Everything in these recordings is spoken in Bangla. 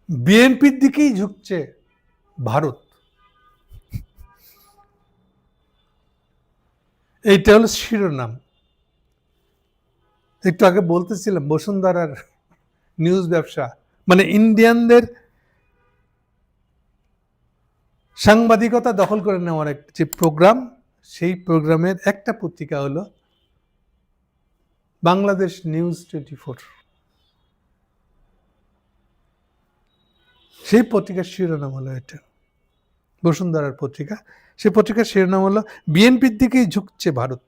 বিএনপির দিকেই ঝুঁকছে ভারত। এইটা হলো শিরোনাম। একটু আগে বলতেছিলাম বসুন্ধরার নিউজ ব্যবসা, মানে ইন্ডিয়ানদের সাংবাদিকতা দখল করে নেওয়ার একটা যে প্রোগ্রাম, সেই প্রোগ্রামের একটা পত্রিকা হলো বাংলাদেশ নিউজ 24। সেই পত্রিকার শিরোনাম হলো এটা, বসুন্ধরার পত্রিকা। সেই পত্রিকার শিরোনাম হলো বিএনপির দিকেই ঝুঁকছে ভারত।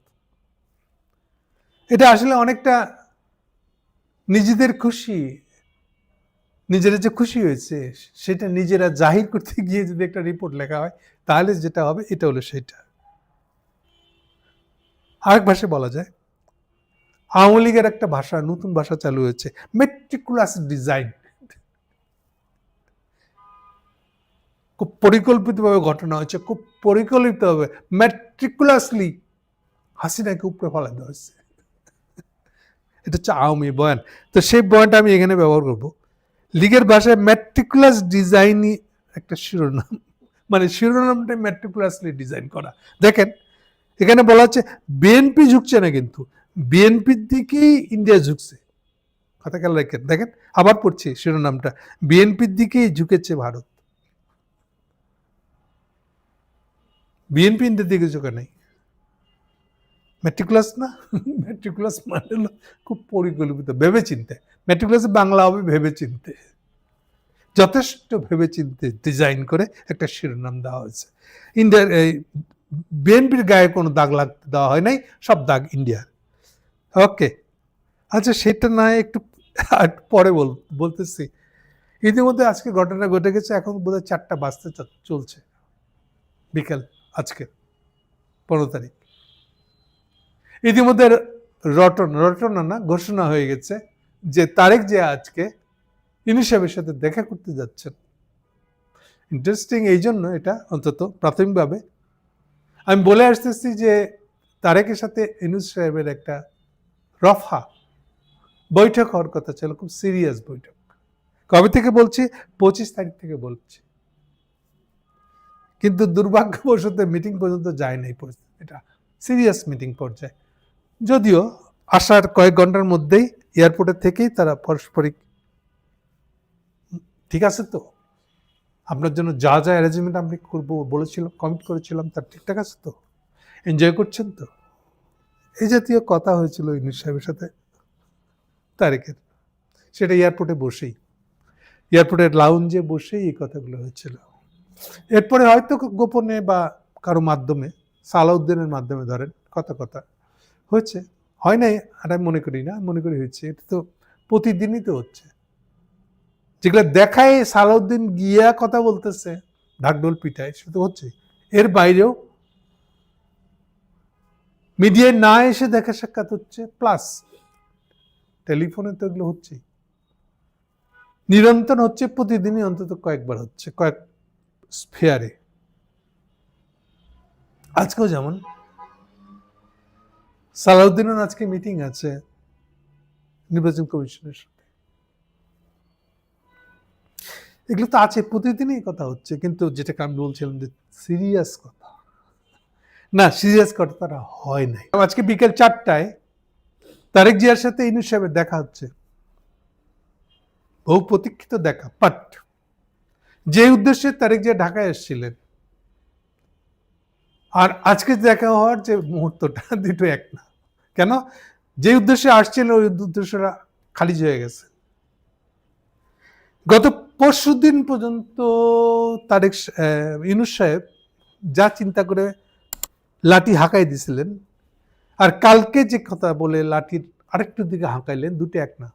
এটা আসলে অনেকটা নিজেদের খুশি, নিজেরা যে খুশি হয়েছে সেটা নিজেরা জাহির করতে গিয়ে যদি একটা রিপোর্ট লেখা হয়, তাহলে যেটা হবে এটা হলো সেটা। আরেক ভাষায় বলা যায়, আওয়ামী লীগের একটা ভাষা, নতুন ভাষা চালু হয়েছে, মেট্রিকুলাস ডিজাইন। খুব পরিকল্পিতভাবে ঘটনা হয়েছে, খুব পরিকল্পিতভাবে মেট্রিকুলাসলি হাসিনাকে উপরে ফেলা দেওয়া হয়েছে। এটা হচ্ছে আওয়ামী বয়ান। তো সেই বয়ানটা আমি এখানে ব্যবহার করব। লীগের ভাষায় মেট্রিকুলাস ডিজাইনই একটা শিরোনাম, মানে শিরোনামটা মেট্রিকুলাসলি ডিজাইন করা। দেখেন এখানে বলা হচ্ছে বিএনপি ঝুঁকছে না, কিন্তু বিএনপির দিকেই ইন্ডিয়া ঝুঁকছে। কথা খেয়াল রাখেন, দেখেন আবার পড়ছি শিরোনামটা, বিএনপির দিকেই ঝুঁকেছে ভারত। বিএনপি ইন্ডিয়ার দিকে ঝুঁকে নাই। মেট্রিকুলাস না, মেট্রিকুলাস মানে হলো খুব পরিকল্পিত, ভেবে চিনতে। মেট্রিকুলাস বাংলা হবে ভেবে চিনতে, যথেষ্ট ভেবে চিনতে ডিজাইন করে একটা শিরোনাম দেওয়া হয়েছে। ইন্ডিয়ার বিএনপির গায়ে কোনো দাগ লাগতে দেওয়া হয় নাই, সব দাগ ইন্ডিয়ার। ওকে, আচ্ছা সেটা না একটু পরে বলতেছি। ইতিমধ্যে আজকে ঘটনা ঘটে গেছে, এখন বোধহয় 4টা বাজতে চলছে বিকেল, আজকে 15 তারিখ। ইতিমধ্যে রটনা না ঘোষণা হয়ে গেছে যে তারেক জিয়া আজকে ইউনূস সাহেবের সাথে দেখা করতে যাচ্ছেন। ইন্টারেস্টিং এই জন্য, এটা অন্তত প্রাথমিকভাবে আমি বলে আসতেছি যে তারেকের সাথে ইউনূস সাহেবের একটা রফা বৈঠক হওয়ার কথা ছিল, খুব সিরিয়াস বৈঠক। কবে থেকে বলছি? 25 তারিখ থেকে বলছি, কিন্তু দুর্ভাগ্যবশত মিটিং পর্যন্ত যায় নাই। পরিস্থিতিটা সিরিয়াস মিটিং পর্যায়ে, যদিও আসার কয়েক ঘন্টার মধ্যেই এয়ারপোর্টের থেকেই তারা পারস্পরিক, ঠিক আছে তো, আপনার জন্য যা যা অ্যারেঞ্জমেন্ট আমি করবো বলেছিলাম, কমিট করেছিলাম, তার ঠিকঠাক আছে তো, এনজয় করছেন তো, এই জাতীয় কথা হয়েছিল ইউনূস সাহেবের সাথে তারেকের। সেটা এয়ারপোর্টে বসেই, এয়ারপোর্টের লাউঞ্জে বসেই এই কথাগুলো হয়েছিল। এরপরে হয়তো গোপনে বা কারো মাধ্যমে, সালাউদ্দিনের মাধ্যমে ধরেন কথা হয়েছে, হয় নাই আর আমি মনে করি না, মনে করি হয়েছে। এটা তো প্রতিদিনই তো হচ্ছে, যেগুলো দেখায় সালাউদ্দিন গিয়া কথা বলতেছে ঢাকঢোল পিঠায়, সে তো হচ্ছে। এর বাইরেও মিডিয়ায় না এসে দেখা সাক্ষাৎ হচ্ছে, প্লাস টেলিফোনে তো এগুলো হচ্ছে, নিরন্তর হচ্ছে, প্রতিদিনই অন্তত কয়েকবার হচ্ছে, কয়েক স্ফেয়ারে। আজকেও যেমন সালাউদ্দিনের আজকে মিটিং আছে নির্বাচন কমিশনের সাথে, এগুলো তো আছে, প্রতিদিনই কথা হচ্ছে। কিন্তু যেটাকে আমি বলছিলাম যে সিরিয়াস কথা না, সিরিয়াস কথা তারা হয় নাই। আজকে বিকেল 4টায় তারেক জিয়ার সাথে ইউনূস সাহেবের দেখা হচ্ছে, বহু প্রতীক্ষিত দেখা। বাট যে উদ্দেশ্যে তারেক জিয়া ঢাকায় এসেছিলেন আর আজকে দেখা হওয়ার যে মুহূর্তটা, দুটো এক না। কেন? যে উদ্দেশ্যে আসছিল ওই উদ্দেশ্যটা খারিজ হয়ে গেছে। গত পরশুদিন পর্যন্ত তারেক ইউনূস সাহেব যা চিন্তা করে লাঠি হাঁকাই দিছিলেন, আর কালকে যে কথা বলে লাঠির আরেকটু দিকে হাঁকাইলেন, দুটো এক না।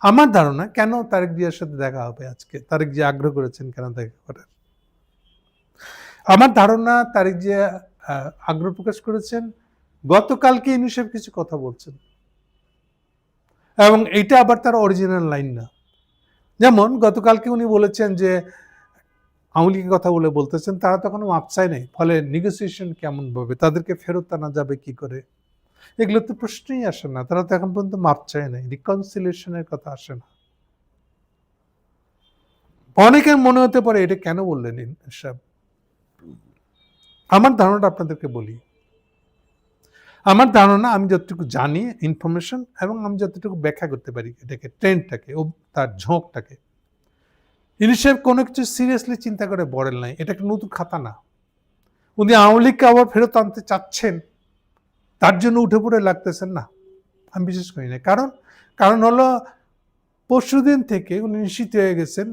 আমার ধারণা কেন তারেক জিয়ার সাথে দেখা হবে আজকে, তারেক জিয়া আগ্রহ করেছেন কেন দেখা করার, আমার ধারণা তারেক জিয়া আগ্রহ প্রকাশ করেছেন, গতকালকে ইউনূস সাহেব কিছু কথা বলছেন, এবং এইটা আবার তার অরিজিনাল লাইন না। যেমন গতকালকে উনি বলেছেন যে আওয়ামী লীগের কথা বলতেছেন, তারা তো এখনো মাপ চায় নাই, ফলে নেগোসিয়েশন কেমন ভাবে, তাদেরকে ফেরত আনা যাবে কি করে, এগুলো তো প্রশ্নই আসে না। তারা তো এখন পর্যন্ত মাপ চায় নাই, রিকনসিলিয়েশনের কথা আসে না। অনেকের মনে হতে পারে এটা কেন বললেন ইউনূস সাহেব। আমার ধারণাটা আপনাদেরকে বলি। আমার ধারণা, আমি যতটুকু জানি ইনফরমেশন, এবং আমি যতটুকু ব্যাখ্যা করতে পারি এটাকে, ট্রেন্ডটাকে ও তার ঝোঁকটাকে, ইউনূস সাহেব কোনো কিছু সিরিয়াসলি চিন্তা করে বলেন নাই। এটা একটা নতুন খাতা না। উনি আওয়ামী লীগকে আবার ফেরত আনতে চাচ্ছেন, তার জন্য উঠে পড়ে লাগতেছেন না, আমি বিশ্বাস করি না। কারণ হলো পরশুদিন থেকে উনি নিশ্চিত হয়ে গেছেন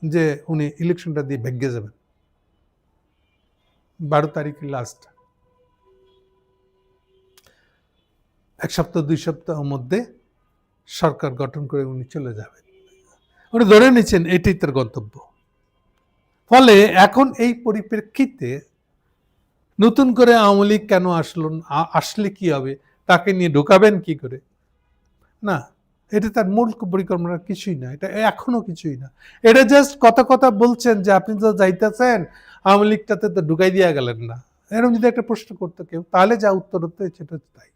যে উনি ইলেকশনটা দিয়ে ভেগে যাবেন। 12 তারিখে লাস্ট, 1 সপ্তাহ 2 সপ্তাহের মধ্যে সরকার গঠন করে উনি চলে যাবেন। উনি ধরে নিচ্ছেন এটাই তার গন্তব্য। ফলে এখন এই পরিপ্রেক্ষিতে নতুন করে আওয়ামী লীগ কেন আসলো, আসলে কি হবে, তাকে নিয়ে ঢোকাবেন কি করে? না, এটা তার মূল পরিকল্পনা কিছুই না, এটা এখনো কিছুই না। এটা জাস্ট কথা বলছেন যে আপনি তো যাইতেছেন, আওয়ামী লীগটাতে তো ঢুকাই দিয়া গেলেন না। এরকম যদি একটা প্রশ্ন করতো কেউ, তাহলে যা উত্তর হতো সেটা তাই।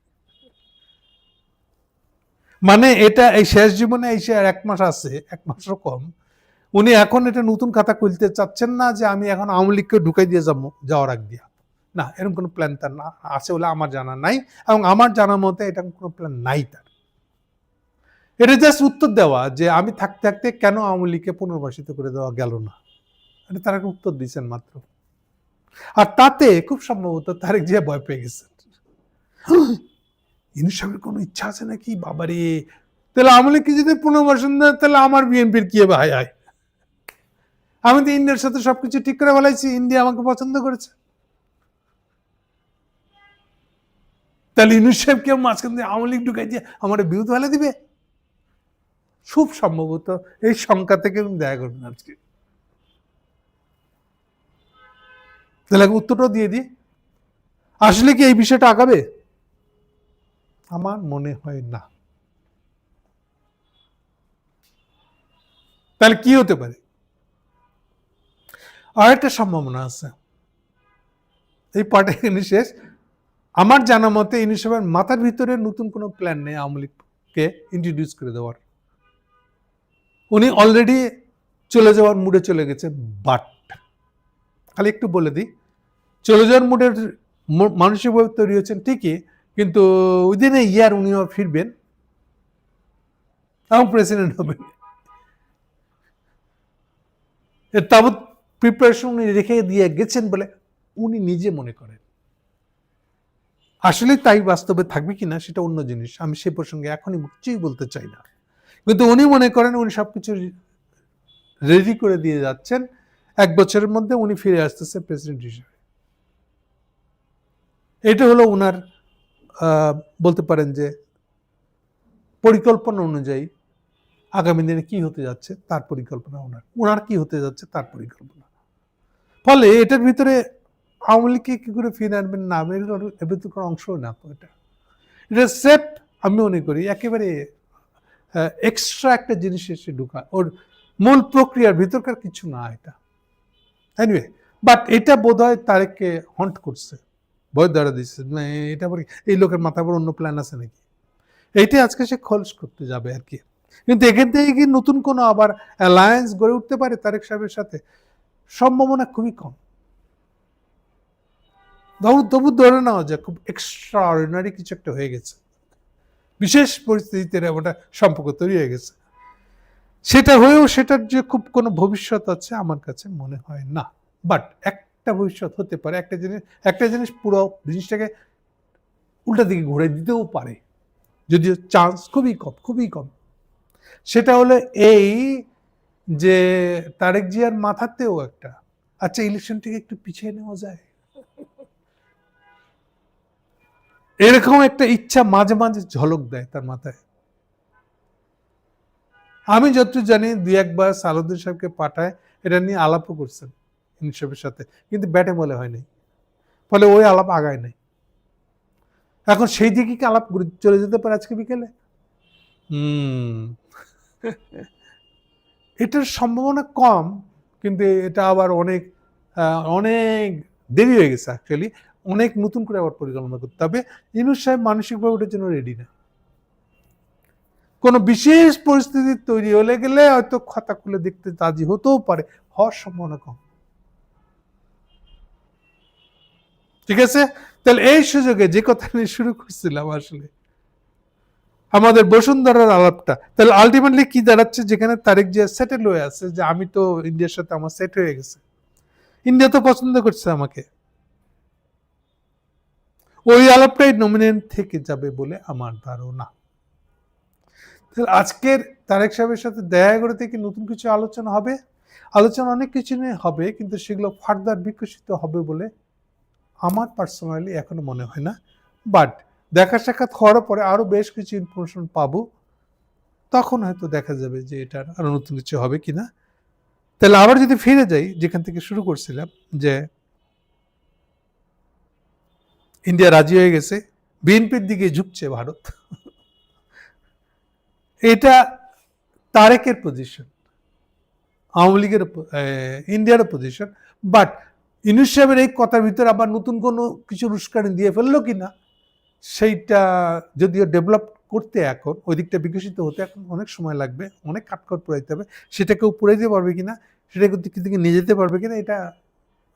মানে এটা এই শেষ জীবনে এসে আর 1 মাস আছে, 1 মাসও কম, উনি এখন এটা নতুন খাতা খুলতে চাচ্ছেন না যে আমি এখন আওয়ামী লীগকে ঢুকাই দিয়ে যাবো যাওয়ার আগ দিয়া। না, এরকম কোনো প্ল্যান তার না আছে বলে আমার জানা নাই, এবং আমার জানার মতে এটা কোনো প্ল্যান নাই তার। এটা জাস্ট উত্তর দেওয়া যে আমি থাকতে থাকতে কেন আওয়ামী লীগকে পুনর্বাসিত করে দেওয়া গেল না, এটা তারা একটা উত্তর দিচ্ছেন মাত্র। আর তাতে খুব সম্ভবত তারেক জিয়া ভয় পেয়ে গেছেন। ইউনূস সাহেবের কোনো ইচ্ছা আছে নাকি, বাবারে, তাহলে আওয়ামী লীগকে যদি পুনর্বাসন দেয় তাহলে আমার বিএনপির কি হবে? হায় হায়, আমি তো ইন্ডিয়ার সাথে সবকিছু ঠিক করে বলাইছি, ইন্ডিয়া আমাকে পছন্দ করেছে, তাহলে ইউনূস সাহেব কেউ মাঝখান দিয়ে আওয়ামী লীগ ঢুকাই দিয়ে আমার বিরুদ্ধ ফেলে দিবে? খুব সম্ভবত এই শঙ্কা থেকে দেখা করবেন আজকে। তাহলে উত্তরটাও দিয়ে দিই, আসলে কি এই বিষয়টা আগাবে? আমার মনে হয় না। তাহলে কি হতে পারে? আর একটা সম্ভাবনা আছে, এই পার্টি এখানে শেষ। আমার জানা মতে ইউনূস সাহেবের মাথার ভিতরে নতুন কোনো প্ল্যান নেই আওয়ামী লীগকে ইন্ট্রোডিউস করে দেওয়ার। উনি অলরেডি চলে যাওয়ার মুডে চলে গেছে। বাট খালি একটু বলে দিই, চলে যাওয়ার মুডের মানসিকভাবে তৈরি হচ্ছেন ঠিকই, কিন্তু উইদিন এ ইয়ার উনিও ফিরবেন এবং প্রেসিডেন্ট হবেন। তাবৎ প্রিপারেশন উনি রেখে দিয়ে গেছেন বলে উনি নিজে মনে করেন। আসলে তাই বাস্তবে থাকবে কিনা সেটা অন্য জিনিস, আমি সে প্রসঙ্গে এখনই কিছুই বলতে চাই না। কিন্তু উনি মনে করেন উনি সবকিছু রেডি করে দিয়ে যাচ্ছেন, 1 বছরের মধ্যে উনি ফিরে আসতেছে প্রেসিডেন্ট হিসেবে। এটা হলো ওনার বলতে পারেন যে পরিকল্পনা অনুযায়ী আগামী দিনে কি হতে যাচ্ছে তার পরিকল্পনা, ওনার কি হতে যাচ্ছে তার পরিকল্পনা। ফলে এটার ভিতরে আওয়ামী লীগকে কি করে ফিরে আনবেন না, এর ভিতরে কোনো অংশ না তো। এটা সেট, আমি মনে করি একেবারে এক্সট্রা একটা জিনিস এসে ঢুকা, ওর মূল প্রক্রিয়ার ভিতরকার কিছু না এটা। এনিওয়ে, বাট এটা বোধ হয় তারেককে হন্ট করছে, ভয় ধরা দিচ্ছে, এটা এই লোকের মাথায় অন্য প্ল্যান আছে নাকি, এইটাই আজকে সে খোলস করতে যাবে আর কি। কিন্তু এখান থেকে কি নতুন কোনো আবার অ্যালায়েন্স গড়ে উঠতে পারে তারেক সাহেবের সাথে? সম্ভাবনা খুবই কম। তবু ধরে নেওয়া যায় খুব এক্সট্রা অর্ডিনারি কিছু একটা হয়ে গেছে, বিশেষ পরিস্থিতিতে ওটা সম্পর্ক তৈরি হয়ে গেছে। সেটা হয়েও সেটার যে খুব কোনো ভবিষ্যৎ আছে আমার কাছে মনে হয় না। বাট একটা ভবিষ্যৎ হতে পারে, একটা জিনিস পুরো জিনিসটাকে উল্টা দিকে ঘুরে দিতেও পারে, যদিও চান্স খুবই কম। সেটা হলো এই যে তারেক জিয়ার মাথাতেও একটা, আচ্ছা ইলেকশনটিকে একটু পিছিয়ে নেওয়া যায়, এরকম একটা ইচ্ছা মাঝে মাঝে ঝলক দেয় তার মাথায়। আমি যতটুকু জানি 2-1 বার সালাউদ্দিন সাহেবকে পাঠায়, এটা নিয়ে আলাপও করছেন ইউনূস সাহেবের সাথে, কিন্তু ব্যাটে বলে হয় নাই, ফলে ওই আলাপ আগায় নাই। এখন সেই দিকে কি আলাপ চলে যেতে পারে আজকে বিকেলে? এটার সম্ভাবনা কম, কিন্তু এটা আবার অনেক অনেক দেরি হয়ে গেছে। অ্যাকচুয়ালি অনেক নতুন করে আবার পরিকল্পনা করতে হবে। ইউনূস সাহেব মানসিকভাবে ওটার জন্য রেডি না। কোনো বিশেষ পরিস্থিতি তৈরি হলে গেলে হয়তো খাতা খুলে দেখতে রাজি হতেও পারে, হওয়ার সম্ভাবনা কম। ঠিক আছে, তাহলে এই সুযোগে যে কথা নিয়ে শুরু করছিলাম আসলে আমাদের বসুন্ধরার আলাপটা, তাহলে আলটিমেটলি কি দাঁড়াচ্ছে, যেখানে তারেক জিয়া সেটেল হয়ে আছে যে আমি তো ইন্ডিয়ার সাথে আমার সেট হয়ে গেছে, ইন্ডিয়া তো পছন্দ করছে আমাকে, ওই আলাপটাই নমিনেন্ট থেকে যাবে বলে আমার ধারণা। আজকের তারেক সাহেবের সাথে দেখা করে থেকে নতুন কিছু আলোচনা হবে, আলোচনা অনেক কিছু নিয়ে হবে, কিন্তু সেগুলো ফার্দার বিকশিত হবে বলে আমার পার্সোনালি এখনো মনে হয় না। বাট দেখা সাক্ষাৎ হওয়ার পরে আরো বেশ কিছু ইনফরমেশন পাবো, তখন হয়তো দেখা যাবে যে এটার আরো নতুন কিছু হবে কিনা। তাহলে আবার যদি ফিরে যাই যেখান থেকে শুরু করছিলাম, যে ইন্ডিয়া রাজি হয়ে গেছে, বিএনপির দিকে ঝুঁকছে ভারত, এটা তারেকের পজিশন, আওয়ামী লীগের ইন্ডিয়ার পজিশন। বাট ইউনূস সাহেবের এই কথার ভিতরে আবার নতুন কোনো কিছু উস্কানি দিয়ে ফেললো কিনা, সেইটা যদিও ডেভেলপ করতে এখন ওই দিকটা বিকশিত হতে এখন অনেক সময় লাগবে, অনেক কাটকট পুরাইতে হবে, সেটা কেউ পুরাইতে পারবে কিনা, সেটা দিকে নিয়ে যেতে পারবে কিনা, এটা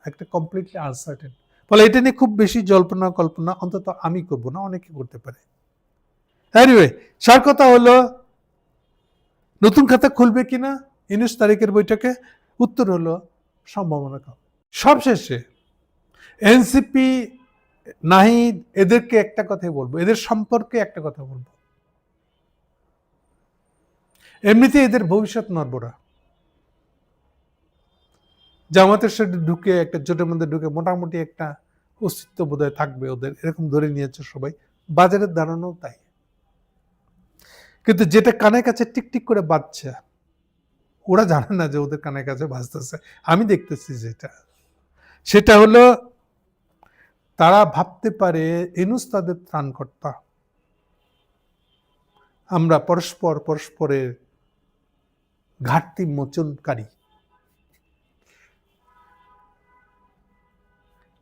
একটা কমপ্লিটলি আনসার্টেন। ফলে এটা নিয়ে খুব বেশি জল্পনা কল্পনা অন্তত আমি করব না, অনেকে করতে পারে। এনিওয়ে, সার কথা হলো নতুন খাতা খুলবে কিনা 19 তারিখের বৈঠকে, উত্তর হলো সম্ভাবনা কম। সবশেষে এনসিপি, নাহিদ, এদেরকে একটা কথাই বলবো, এদের সম্পর্কে একটা কথা বলবো, এমনিতে এদের ভবিষ্যৎ নড়বড়া। জামাতের সাথে ঢুকে একটা জোটের মধ্যে ঢুকে মোটামুটি একটা অস্তিত্ব বোধহয় থাকবে ওদের, এরকম ধরে নিয়েছে সবাই, বাজারের দাঁড়ানো তাই। কিন্তু যেটা কানের কাছে টিকটিক করে বাজছে, ওরা জানে না যে ওদের কানের কাছে বাজতেছে, আমি দেখতেছি যেটা, সেটা হলো তারা ভাবতে পারে ইউনূস তাদের ত্রাণকর্তা, আমরা পরস্পরের ঘাটতি মোচনকারী।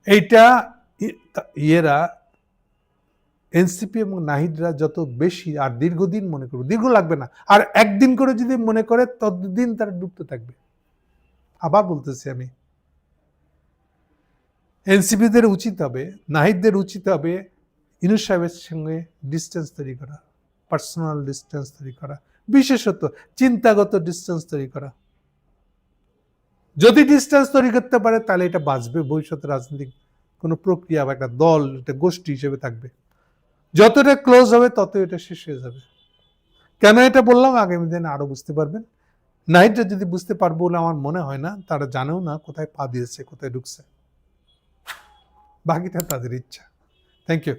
এইটা ইয়েরা এনসিপি এবং নাহিদরা যত বেশি আর দীর্ঘদিন মনে করবে, দীর্ঘ লাগবে না, আর একদিন করে যদি মনে করে ততদিন তারা ডুবতে থাকবে। আবার বলতেছি আমি, এনসিপিদের উচিত হবে, নাহিদদের উচিত হবে ইউনূস সাহেবের সঙ্গে ডিস্টেন্স তৈরি করা, পার্সোনাল ডিস্টেন্স তৈরি করা, বিশেষত চিন্তাগত ডিস্টেন্স তৈরি করা। যদি ডিস্টেন্স তৈরি করতে পারে তাহলে এটা বাঁচবে, ভবিষ্যতে রাজনৈতিক কোনো প্রক্রিয়া বা একটা দল, একটা গোষ্ঠী হিসেবে থাকবে। যতটা ক্লোজ হবে তত এটা শেষ হয়ে যাবে। কেন এটা বললাম আগামী দিনে আরো বুঝতে পারবেন। নাহিদরা যদি বুঝতে পারবো বলে আমার মনে হয় না, তারা জানেও না কোথায় পা দিয়েছে, কোথায় ঢুকছে, বাকিটা তাদের ইচ্ছা। Thank you.